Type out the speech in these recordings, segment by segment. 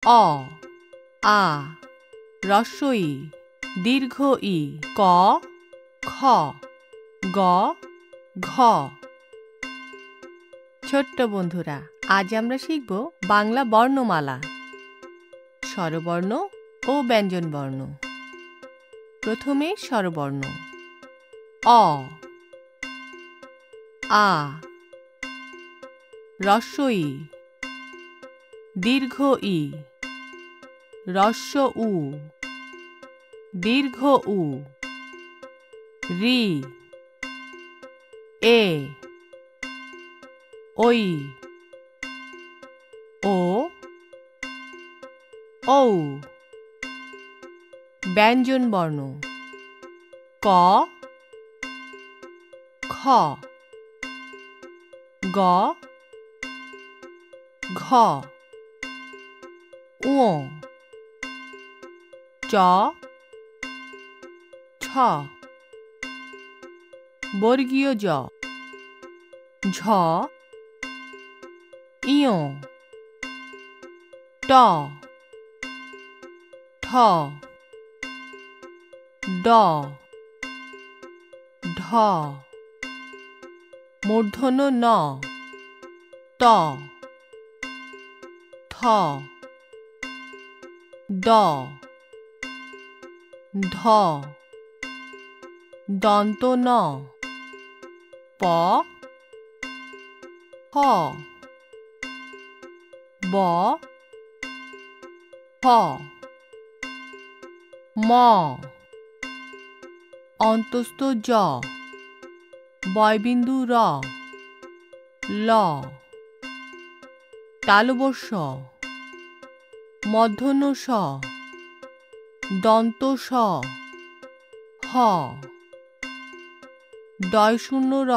অ আ হ্রস্ব ই দীর্ঘ ই ক খ গ ঘ। ছোট্ট বন্ধুরা, আজ আমরা শিখব বাংলা বর্ণমালা, স্বরবর্ণ ও ব্যঞ্জনবর্ণ। প্রথমে স্বরবর্ণ। অ আ হ্রস্ব ই দীর্ঘ ই হ্রস্ব উ দীর্ঘ উ রি এ ওই ও ঔ। ব্যঞ্জনবর্ণ। ক খ গ ঘ ঙ চ ছ। বর্গীয় জ ঝ ইয় ট ঠ ড ঢ। মূর্ধন্য ন ত থ দ ধ। দন্ত ন প হ ব হ ম। অন্তস্থ জ বয়বিন্দু র ল। তালব্য শ মূর্ধন্য ষ দন্ত স হ। ডয়শূন্য র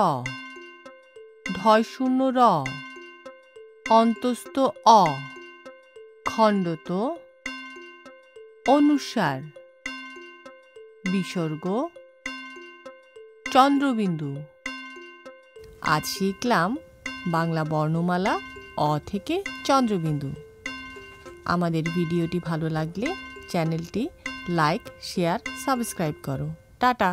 ঢয়শূন্য র অন্তস্থ অ। খণ্ডত অনুস্বার বিসর্গ চন্দ্রবিন্দু। আজ শিখলাম বাংলা বর্ণমালা অ থেকে চন্দ্রবিন্দু। আমাদের ভিডিওটি ভালো লাগলে চ্যানেলটি লাইক, শেয়ার, সাবস্ক্রাইব করো। টাটা।